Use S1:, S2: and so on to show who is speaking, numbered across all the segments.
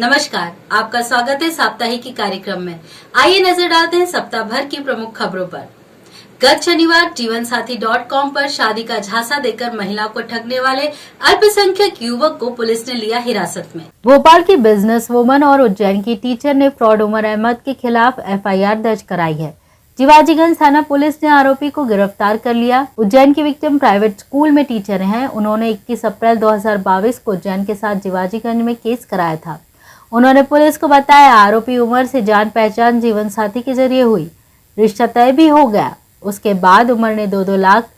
S1: नमस्कार, आपका स्वागत है साप्ताहिकी कार्यक्रम में। आइए नजर डालते हैं सप्ताह भर की प्रमुख खबरों पर। गत शनिवार जीवनसाथी.com पर शादी का झांसा देकर महिला को ठगने वाले अल्पसंख्यक युवक को पुलिस ने लिया हिरासत में। भोपाल की बिजनेस वुमन और उज्जैन की टीचर ने फ्रॉड उमर अहमद के खिलाफ एफआईआर दर्ज कराई है। शिवाजीगंज थाना पुलिस ने आरोपी को गिरफ्तार कर लिया। उज्जैन की विक्टिम प्राइवेट स्कूल में टीचर हैं। उन्होंने 21 अप्रैल 2022 को उज्जैन के साथ शिवाजीगंज में केस कराया था। उन्होंने पुलिस को बताया आरोपी उमर से जान पहचान जीवन साथी के जरिए हुई, रिश्ता तय भी हो गया। उसके बाद उमर ने 2-2 लाख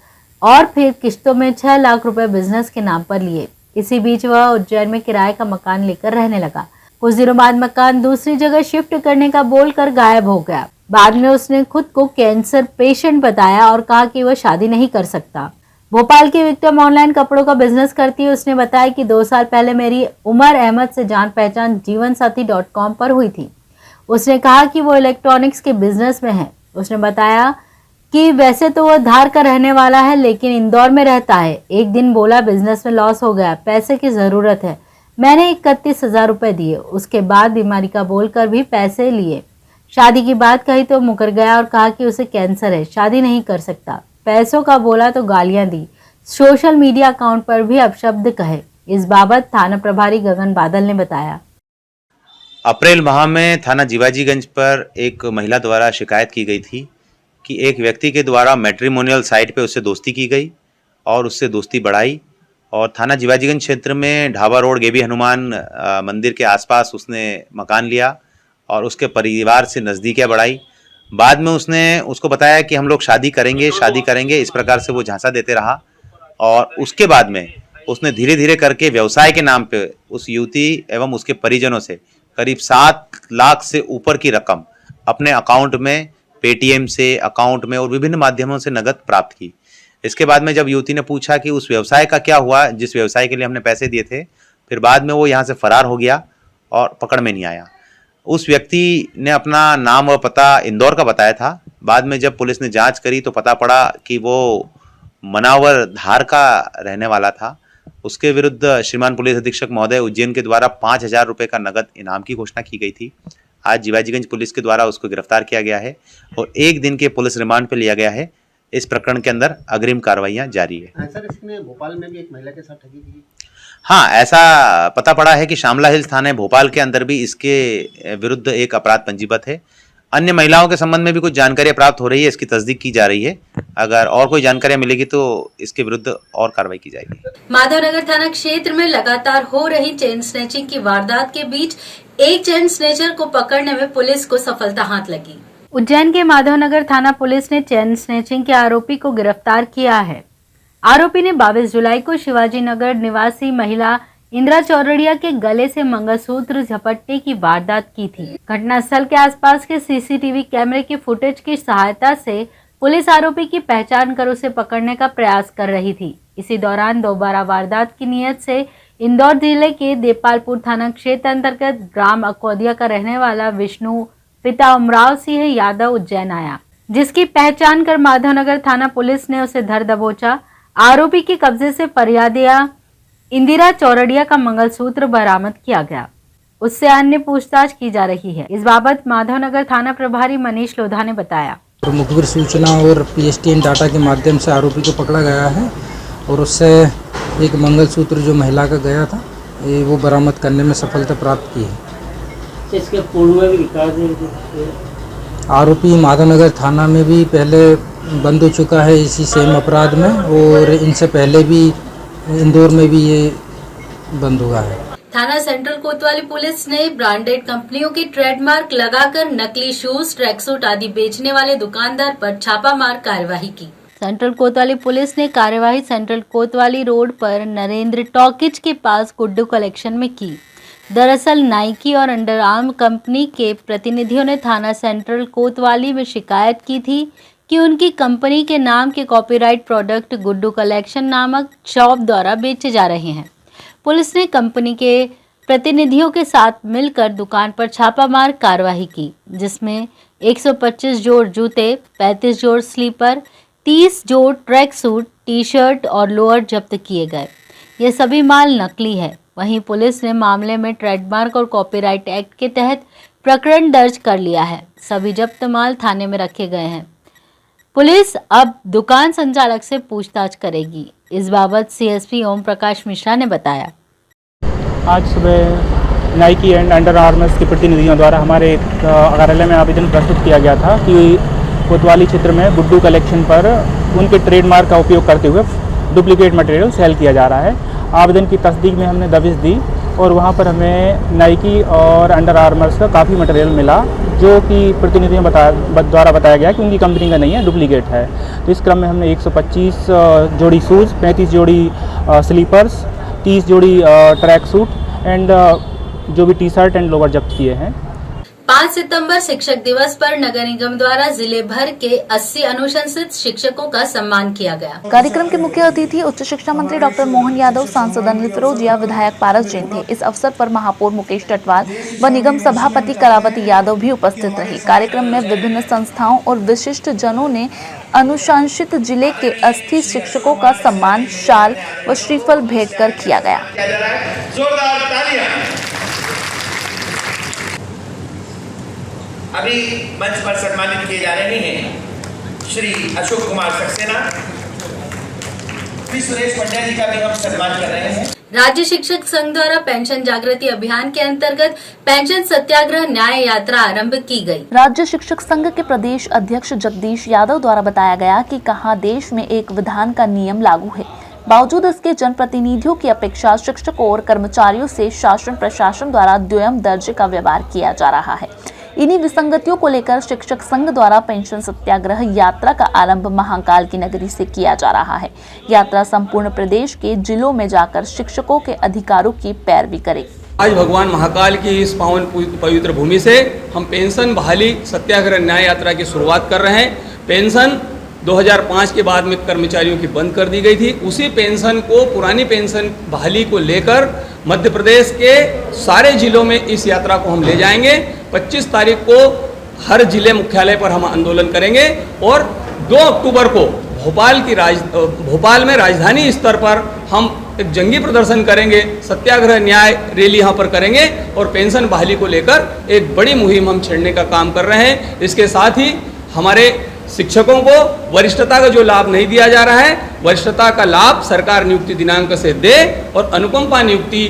S1: और फिर किश्तों में 6 लाख रुपए बिजनेस के नाम पर लिए। इसी बीच वह उज्जैन में किराए का मकान लेकर रहने लगा। कुछ दिनों बाद मकान दूसरी जगह शिफ्ट करने का बोलकर गायब हो गया। बाद में उसने खुद को कैंसर पेशेंट बताया और कहा कि वह शादी नहीं कर सकता। भोपाल की विक्टिम ऑनलाइन कपड़ों का बिजनेस करती है। उसने बताया कि 2 साल पहले मेरी उमर अहमद से जान पहचान जीवनसाथी.com पर हुई थी। उसने कहा कि वो इलेक्ट्रॉनिक्स के बिजनेस में है। उसने बताया कि वैसे तो वो धार का रहने वाला है लेकिन इंदौर में रहता है। एक दिन बोला बिजनेस में लॉस हो गया, पैसे की जरूरत है। मैंने 31,000 रुपए दिए। उसके बाद बीमारी का बोलकर भी पैसे लिए। शादी की बात कही तो मुकर गया और कहा कि उसे कैंसर है, शादी नहीं कर सकता। पैसों का बोला तो गालियां दी। सोशल मीडिया अकाउंट पर भी अपशब्द कहे। इस बाबत थाना प्रभारी गगन बादल ने बताया।
S2: अप्रैल माह में थाना जीवाजीगंज पर एक महिला द्वारा शिकायत की गई थी कि एक व्यक्ति के द्वारा मैट्रिमोनियल साइट पे उससे दोस्ती की गई और उससे दोस्ती बढ़ाई और थाना जीवाजीगंज क्षेत्र में ढाबा रोड गेबी हनुमान मंदिर के आसपास उसने मकान लिया और उसके परिवार से नज़दीकियाँ बढ़ाई। बाद में उसने उसको बताया कि हम लोग शादी करेंगे, इस प्रकार से वो झांसा देते रहा और उसके बाद में उसने धीरे धीरे करके व्यवसाय के नाम पे उस युवती एवं उसके परिजनों से करीब 7 लाख से ऊपर की रकम अपने अकाउंट में, पेटीएम से, अकाउंट में और विभिन्न माध्यमों से नगद प्राप्त की। इसके बाद में जब युवती ने पूछा कि उस व्यवसाय का क्या हुआ जिस व्यवसाय के लिए हमने पैसे दिए थे, फिर बाद में वो यहाँ से फरार हो गया और पकड़ में नहीं आया। उस व्यक्ति ने अपना नाम व पता इंदौर का बताया था। बाद में जब पुलिस ने जांच करी तो पता पड़ा कि वो मनावर धार का रहने वाला था। उसके विरुद्ध श्रीमान पुलिस अधीक्षक महोदय उज्जैन के द्वारा 5,000 रुपये का नगद इनाम की घोषणा की गई थी। आज जीवाजीगंज पुलिस के द्वारा उसको गिरफ्तार किया गया है और 1 दिन के पुलिस रिमांड पर लिया गया है। इस प्रकरण के अंदर अग्रिम कार्रवाइयां जारी है।
S3: सर, इसने भोपाल में भी एक महिला के साथ ठगी की।
S2: हाँ, ऐसा पता पड़ा है कि श्यामला हिल्स थाने भोपाल के अंदर भी इसके विरुद्ध एक अपराध पंजीबद्ध है। अन्य महिलाओं के संबंध में भी कुछ जानकारियां प्राप्त हो रही है, इसकी तस्दीक की जा रही है। अगर और कोई जानकारियां मिलेगी तो इसके विरुद्ध और कार्रवाई की जाएगी।
S1: माधवनगर थाना क्षेत्र में लगातार हो रही चेन स्नैचिंग की वारदात के बीच एक चेन स्नैचर को पकड़ने में पुलिस को सफलता हाथ लगी। उज्जैन के माधवनगर थाना पुलिस ने चेन स्नैचिंग के आरोपी को गिरफ्तार किया है। आरोपी ने 22 जुलाई को शिवाजी नगर निवासी महिला इंदिरा चौरड़िया के गले से मंगलसूत्र झपटने की वारदात की थी। घटनास्थल के आसपास के सीसीटीवी कैमरे की फुटेज की सहायता से पुलिस आरोपी की पहचान कर उसे पकड़ने का प्रयास कर रही थी। इसी दौरान दोबारा वारदात की नीयत से इंदौर जिले के देपालपुर थाना क्षेत्र अंतर्गत ग्राम अकोदिया का रहने वाला विष्णु पिता उमराव सिंह यादव उज्जैन आया, जिसकी पहचान कर माधवनगर थाना पुलिस ने उसे धर दबोचा। आरोपी के कब्जे से फरियादिया इंदिरा चौरड़िया का मंगलसूत्र बरामद किया गया। उससे अन्य पूछताछ की जा रही है। इस बाबत माधवनगर थाना प्रभारी मनीष लोधा ने बताया।
S4: मुखबिर सूचना और पीएसटीएन डाटा के माध्यम से आरोपी को पकड़ा गया है और उससे एक मंगलसूत्र जो महिला का गया था वो बरामद करने में सफलता प्राप्त की है।
S3: इसके पूर्व में भी रिकॉर्ड
S4: आरोपी माधवनगर थाना में भी पहले बंद हो चुका है इसी सेम अपराध में और इनसे पहले भी इंदौर में भी ये बंद हुआ है।
S1: थाना सेंट्रल कोतवाली पुलिस ने ब्रांडेड कंपनियों की ट्रेडमार्क लगाकर नकली शूज, ट्रैकसूट आदि बेचने वाले दुकानदार पर छापामार कार्यवाही की। सेंट्रल कोतवाली पुलिस ने कार्यवाही सेंट्रल कोतवाली रोड पर नरेंद्र टॉकीज के पास गुड्डू कलेक्शन में की। दरअसल नाइकी और अंडर आर्म कंपनी के प्रतिनिधियों ने थाना सेंट्रल कोतवाली में शिकायत की थी कि उनकी कंपनी के नाम के कॉपीराइट प्रोडक्ट गुड्डू कलेक्शन नामक शॉप द्वारा बेचे जा रहे हैं। पुलिस ने कंपनी के प्रतिनिधियों के साथ मिलकर दुकान पर छापामार कार्रवाई की, जिसमें 125 जोड़ जूते, 35 जोड़ स्लीपर, 30 जोड़ ट्रैक सूट, टी शर्ट और लोअर जब्त किए गए। ये सभी माल नकली है। वहीं पुलिस ने मामले में ट्रेडमार्क और कॉपीराइट एक्ट के तहत प्रकरण दर्ज कर लिया है। सभी जब्त माल थाने में रखे गए हैं। पुलिस अब दुकान संचालक से पूछताछ करेगी। इस बाबत सीएसपी ओम प्रकाश मिश्रा ने बताया।
S5: आज सुबह नाइकी एंड अंडर आर्मर्स के प्रतिनिधियों द्वारा हमारे कार्यालय में आवेदन प्रस्तुत किया गया था कि कोतवाली क्षेत्र में गुड्डू कलेक्शन पर उनके ट्रेडमार्क का उपयोग करते हुए डुप्लीकेट मटेरियल सेल किया जा रहा है। आवेदन की तस्दीक में हमने दबिश दी और वहाँ पर हमें नाइकी और अंडर आर्मर्स का काफ़ी मटेरियल मिला, जो कि प्रतिनिधियों द्वारा बताया गया कि उनकी कंपनी का नहीं है, डुप्लीकेट है। तो इस क्रम में हमने 125 जोड़ी शूज़, 35 जोड़ी स्लीपर्स, 30 जोड़ी ट्रैक सूट एंड जो भी टी शर्ट एंड लोवर जब्त किए हैं।
S1: 5 सितंबर शिक्षक दिवस पर नगर निगम द्वारा जिले भर के 80 अनुशंसित शिक्षकों का सम्मान किया गया।
S6: कार्यक्रम के मुख्य अतिथि उच्च शिक्षा मंत्री डॉक्टर मोहन यादव, सांसद अनिल फिरोजिया, विधायक पारस जैन थे। इस अवसर पर महापौर मुकेश टटवाल व निगम सभापति कलावती यादव भी उपस्थित रही। कार्यक्रम में विभिन्न संस्थाओं और विशिष्ट जनों ने अनुशंसित जिले के 80 शिक्षकों का सम्मान शाल व श्रीफल भेंट कर किया गया।
S7: जोरदार तालियां। अभी मंच पर सम्मानित किए जा रहे हैं श्री अशोक कुमार सक्सेना, श्री सुरेश पंड्या जी का भी हम सम्मान कर रहे हैं।
S1: राज्य शिक्षक संघ द्वारा पेंशन जागृति अभियान के अंतर्गत पेंशन सत्याग्रह न्याय यात्रा आरंभ की गई।
S6: राज्य शिक्षक संघ के प्रदेश अध्यक्ष जगदीश यादव द्वारा बताया गया कि कहां देश में एक विधान का नियम लागू है, बावजूद इसके जनप्रतिनिधियों की अपेक्षा शिक्षकों और कर्मचारियों से शासन प्रशासन द्वारा द्वयम दर्जे का व्यवहार किया जा रहा है। इन्हीं विसंगतियों को लेकर शिक्षक संघ द्वारा पेंशन सत्याग्रह यात्रा का आरंभ महाकाल की नगरी से किया जा रहा है। यात्रा संपूर्ण प्रदेश के जिलों में जाकर शिक्षकों के अधिकारों की पैरवी करे।
S8: आज भगवान महाकाल की इस पावन पवित्र भूमि से हम पेंशन बहाली सत्याग्रह न्याय यात्रा की शुरुआत कर रहे हैं। पेंशन 2005 के बाद में कर्मचारियों की बंद कर दी गई थी। उसी पेंशन को, पुरानी पेंशन बहाली को लेकर मध्य प्रदेश के सारे जिलों में इस यात्रा को हम ले जाएंगे। 25 तारीख को हर जिले मुख्यालय पर हम आंदोलन करेंगे और 2 अक्टूबर को भोपाल में राजधानी स्तर पर हम एक जंगी प्रदर्शन करेंगे, सत्याग्रह न्याय रैली यहाँ पर करेंगे और पेंशन बहाली को लेकर एक बड़ी मुहिम हम छेड़ने का काम कर रहे हैं। इसके साथ ही हमारे शिक्षकों को वरिष्ठता का जो लाभ नहीं दिया जा रहा है, वरिष्ठता का लाभ सरकार नियुक्ति दिनांक से दे और अनुकंपा नियुक्ति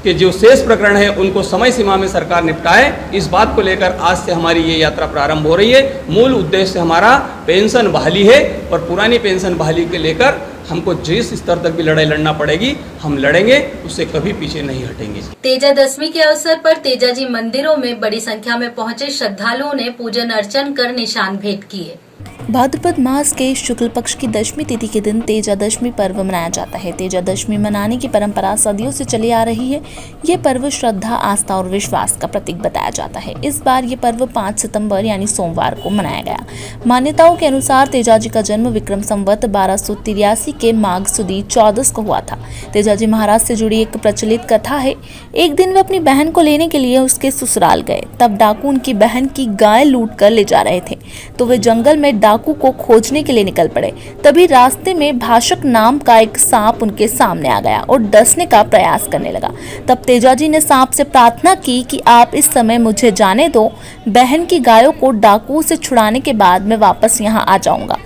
S8: के जो शेष प्रकरण है उनको समय सीमा में सरकार निपटाए। इस बात को लेकर आज से हमारी ये यात्रा प्रारंभ हो रही है। मूल उद्देश्य हमारा पेंशन बहाली है और पुरानी पेंशन बहाली के लेकर हमको जिस स्तर तक भी लड़ाई लड़ना पड़ेगी हम लड़ेंगे, उससे कभी पीछे नहीं हटेंगे।
S1: तेजा दशमी के अवसर पर तेजाजी मंदिरों में बड़ी संख्या में पहुंचे श्रद्धालुओं ने पूजन अर्चन कर निशान भेंट किए।
S6: भाद्रपद मास के शुक्ल पक्ष की दशमी तिथि के दिन तेजा दशमी पर्व मनाया जाता है। तेजा दशमी मनाने की परंपरा सदियों से चली आ रही है। ये पर्व श्रद्धा, आस्था और विश्वास का प्रतीक बताया जाता है। इस बार ये पर्व 5 सितंबर यानी सोमवार को मनाया गया। मान्यताओं के अनुसार तेजाजी का जन्म विक्रम संवत 1283 के माघ सुदी 14 को हुआ था। तेजाजी महाराज से जुड़ी एक प्रचलित कथा है। एक दिन वे अपनी बहन को लेने के लिए उसके ससुराल गए। तब डाकू उनकी बहन की गाय लूट कर ले जा रहे थे, तो वे जंगल में डाकू को खोजने के लिए निकल पड़े। तभी रास्ते में भाषक नाम का एक सांप उनके सामने आ गया और डसने का प्रयास करने लगा। तब तेजाजी ने सांप से प्रार्थना की कि आप इस समय मुझे जाने दो, बहन की गायों को डाकू से छुड़ाने के बाद मैं वापस यहाँ आ जाऊंगा,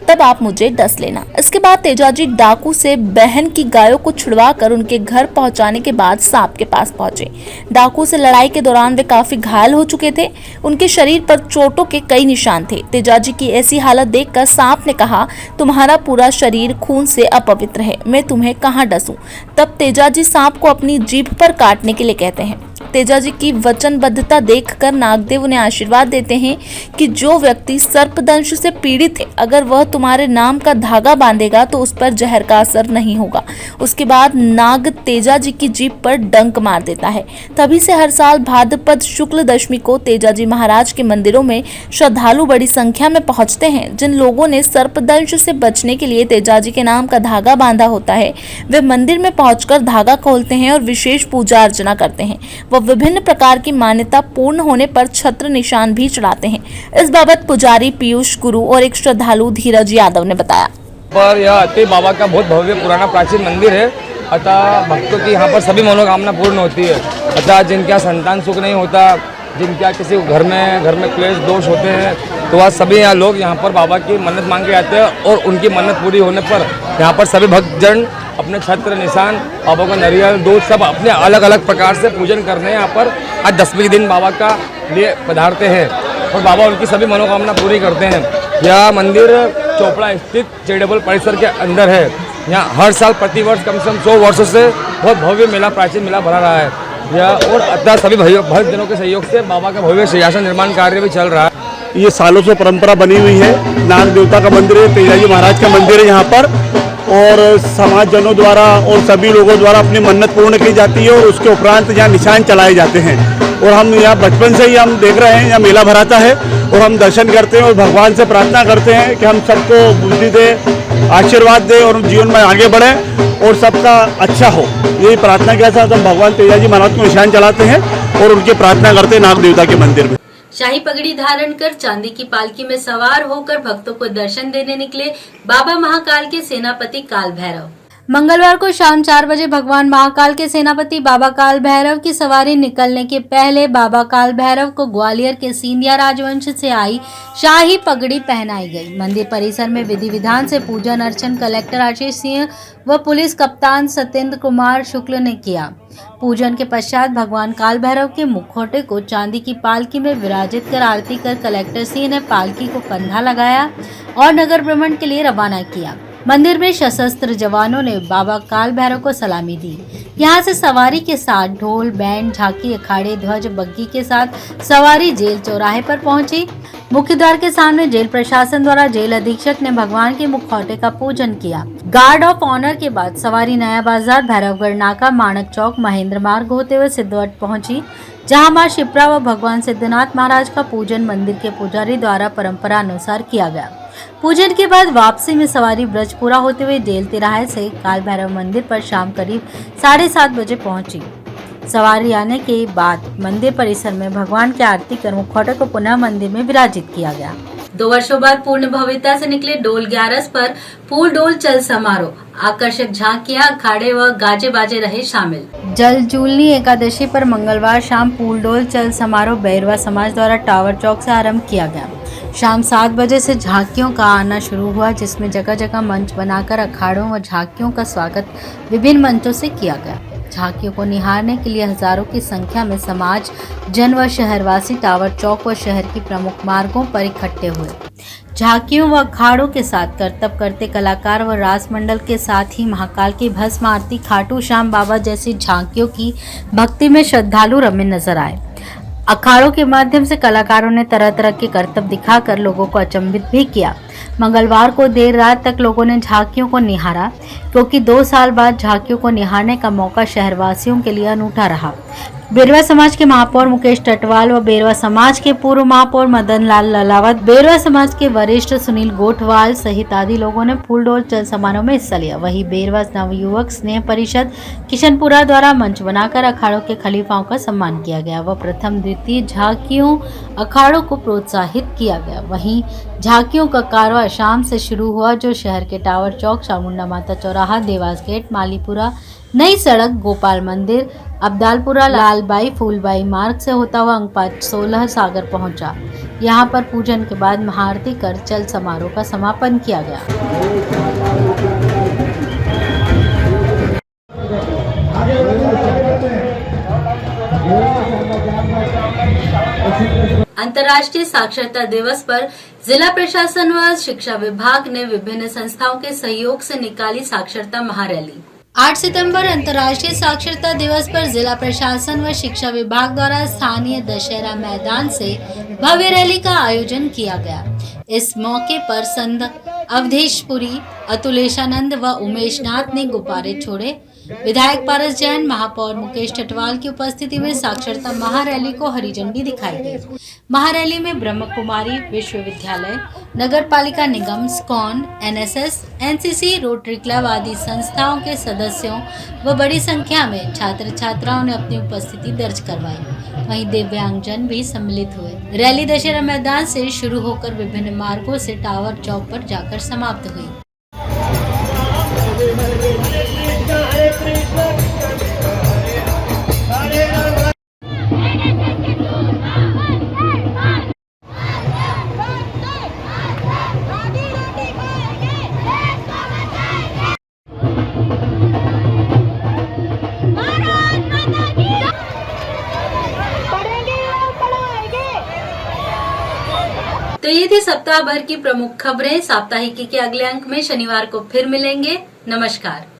S6: तब आप मुझे डस लेना। इसके बाद तेजाजी डाकू से बहन की गायों को छुड़वा कर उनके घर पहुंचाने के बाद सांप के पास पहुंचे। डाकू से लड़ाई के दौरान वे काफी घायल हो चुके थे। उनके शरीर पर चोटों के कई निशान थे। तेजाजी की ऐसी हालत देखकर सांप ने कहा, तुम्हारा पूरा शरीर खून से अपवित्र है, मैं तुम्हें कहाँ डसूं। तब तेजाजी सांप को अपनी जीभ पर काटने के लिए कहते हैं। तेजाजी की वचनबद्धता देखकर नागदेव उन्हें आशीर्वाद देते हैं कि जो व्यक्ति सर्पदंश से पीड़ित है, अगर वह तुम्हारे नाम का धागा बांधेगा तो उस पर जहर का असर नहीं होगा। उसके बाद नाग तेजाजी की जीभ पर डंक मार देता है। तभी से हर साल भाद्रपद शुक्ल दशमी को तेजाजी महाराज के मंदिरों में श्रद्धालु बड़ी संख्या में पहुंचते हैं। जिन लोगों ने सर्पदंश से बचने के लिए तेजाजी के नाम का धागा बांधा होता है, वे मंदिर में पहुंचकर धागा खोलते हैं और विशेष पूजा अर्चना करते हैं। वह विभिन्न प्रकार की मान्यता पूर्ण होने पर छत्र निशान भी चढ़ाते हैं। इस बाबत पुजारी पीयूष गुरु और एक श्रद्धालु धीरज यादव ने बताया।
S9: पर यह अत्ते बाबा का बहुत भव्य पुराना प्राचीन मंदिर है। अतः भक्तों की यहाँ पर सभी मनोकामना पूर्ण होती है। अतः जिनके यहाँ संतान सुख नहीं होता, जिनके यहाँ किसी घर में क्लेश दोष होते हैं, तो वह सभी यहाँ लोग यहाँ पर बाबा की मन्नत मांग के आते हैं और उनकी मन्नत पूरी होने पर यहाँ पर सभी भक्तजन अपने छत्र निशान, बाबा का नारियल दूध सब अपने अलग अलग प्रकार से पूजन करने यहाँ पर आज 10वें के दिन बाबा का लिए पधारते हैं और बाबा उनकी सभी मनोकामना पूरी करते हैं। यह मंदिर चोपड़ा स्थित चैरिटेबल परिसर के अंदर है। यहाँ हर साल प्रतिवर्ष कम से कम 100 वर्षों से बहुत भव्य मेला, प्राचीन मेला भरा रहा है। यह और अतः सभी भक्त जनों के सहयोग से बाबा का भव्य सिंहासन निर्माण कार्य भी चल रहा है।
S10: ये सालों से परंपरा बनी हुई है। नाग देवता का मंदिर है, तेजाजी महाराज का मंदिर है यहाँ पर, और समाज जनों द्वारा और सभी लोगों द्वारा अपनी मन्नत पूर्ण की जाती है और उसके उपरांत यहाँ निशान चलाए जाते हैं। और हम यहाँ बचपन से ही हम देख रहे हैं, यहाँ मेला भराता है और हम दर्शन करते हैं और भगवान से प्रार्थना करते हैं कि हम सबको बुद्धि दे, आशीर्वाद दे और जीवन में आगे बढ़ें और सबका अच्छा हो। यही प्रार्थना के साथ हम भगवान तेजाजी महाराज को निशान चलाते हैं और उनकी प्रार्थना करते हैं नाग देवता के मंदिर में।
S1: शाही पगड़ी धारण कर चांदी की पालकी में सवार होकर भक्तों को दर्शन देने निकले बाबा महाकाल के सेनापति काल भैरव। मंगलवार को शाम 4 बजे भगवान महाकाल के सेनापति बाबा काल भैरव की सवारी निकलने के पहले बाबा काल भैरव को ग्वालियर के सिंधिया राजवंश से आई शाही पगड़ी पहनाई गई। मंदिर परिसर में विधि विधान से पूजन अर्चन कलेक्टर आशीष सिंह व पुलिस कप्तान सत्येंद्र कुमार शुक्ल ने किया। पूजन के पश्चात भगवान काल भैरव के मुखौटे को चांदी की पालकी में विराजित कर आरती कर कलेक्टर सिंह ने पालकी को कंधा लगाया और नगर भ्रमण के लिए रवाना किया। मंदिर में सशस्त्र जवानों ने बाबा काल भैरव को सलामी दी। यहां से सवारी के साथ ढोल, बैंड, झांकी, अखाड़े, ध्वज, बग्गी के साथ सवारी जेल चौराहे पर पहुंची। मुख्य द्वार के सामने जेल प्रशासन द्वारा जेल अधीक्षक ने भगवान के मुखौटे का पूजन किया। गार्ड ऑफ ऑनर के बाद सवारी नया बाजार, भैरवगढ़ नाका, माणक चौक, महेंद्र मार्ग होते हुए सिद्धवट पहुंची, जहां मां शिप्रा व भगवान सिद्धनाथ महाराज का पूजन मंदिर के पुजारी द्वारा परंपरा अनुसार किया गया। पूजन के बाद वापसी में सवारी ब्रजपुरा होते हुए जेल तिराहे से काल भैरव मंदिर पर शाम करीब 7:30 बजे पहुंची। सवारी आने के बाद मंदिर परिसर में भगवान की आरती कर मुखौटे को पुनः मंदिर में विराजित किया गया। 2 वर्षों बाद पूर्ण भव्यता से निकले डोल 11 पर फूल डोल चल समारोह, आकर्षक झांकियां, अखाड़े व गाजे बाजे रहे शामिल। जल जूलनी एकादशी पर मंगलवार शाम फूल डोल चल समारोह बैरवा समाज द्वारा टावर चौक से आरंभ किया गया। शाम 7 बजे से झांकियों का आना शुरू हुआ, जिसमें जगह जगह मंच बनाकर अखाड़ों व झांकियों का स्वागत विभिन्न मंचों से किया गया। झांकियों को निहारने के लिए हजारों की संख्या में समाज जन व शहरवासी टावर चौक व शहर की प्रमुख मार्गों पर इकट्ठे हुए। झांकियों व अखाड़ों के साथ करतब करते कलाकार व रास मंडल के साथ ही महाकाल की भस्म आरती, खाटू श्याम बाबा जैसी झांकियों की भक्ति में श्रद्धालु रमे नजर आए। अखाड़ों के माध्यम से कलाकारों ने तरह तरह के करतब दिखाकर लोगों को अचंभित भी किया। मंगलवार को देर रात तक लोगों ने झांकियों को निहारा, क्योंकि 2 साल बाद झांकियों को निहारने का मौका शहरवासियों के लिए अनूठा रहा। बेरवा समाज के महापौर मुकेश टटवाल व बेरवा समाज के पूर्व महापौर मदन लाल ललावत, बेरवा समाज के वरिष्ठ सुनील गोठवाल सहित आदि लोगों ने फूलडोल चल समारोह में हिस्सा लिया। वहीं बेरवा नवयुवक स्नेह परिषद किशनपुरा द्वारा मंच बनाकर अखाड़ों के खलीफाओं का सम्मान किया गया व प्रथम द्वितीय झांकियों अखाड़ों को प्रोत्साहित किया गया। वहीं झांकियों का कारवां शाम से शुरू हुआ, जो शहर के टावर चौक, चामुंडा माता चौराहा, देवास गेट, मालीपुरा, नई सड़क, गोपाल मंदिर, अब्दालपुरा, लालबाई फूलबाई मार्ग से होता हुआ अंक 16 सागर पहुंचा। यहां पर पूजन के बाद महाआरती कर चल समारोह का समापन किया गया। अंतर्राष्ट्रीय साक्षरता दिवस पर जिला प्रशासन व शिक्षा विभाग ने विभिन्न संस्थाओं के सहयोग से निकाली साक्षरता महारैली। 8 सितंबर अंतर्राष्ट्रीय साक्षरता दिवस पर जिला प्रशासन व शिक्षा विभाग द्वारा स्थानीय दशहरा मैदान से भव्य रैली का आयोजन किया गया। इस मौके पर संत अवधेशपुरी, अतुलेशानंद व उमेश नाथ ने गुब्बारे छोड़े। विधायक पारस जैन, महापौर मुकेश टटवाल की उपस्थिति में साक्षरता महारैली को हरी झंडी दिखाई गई। महारैली में ब्रह्म कुमारी विश्वविद्यालय, नगर पालिका निगम, स्कॉन, एनएसएस, एनसीसी, रोटरी क्लब आदि संस्थाओं के सदस्यों व बड़ी संख्या में छात्र छात्राओं ने अपनी उपस्थिति दर्ज करवाई। वहीं दिव्यांगजन भी सम्मिलित हुए। रैली दशहरा मैदान से शुरू होकर विभिन्न मार्गों से टावर चौक पर जाकर समाप्त हुई। तो ये थी सप्ताह भर की प्रमुख खबरें। साप्ताहिकी के अगले अंक में शनिवार को फिर मिलेंगे। नमस्कार।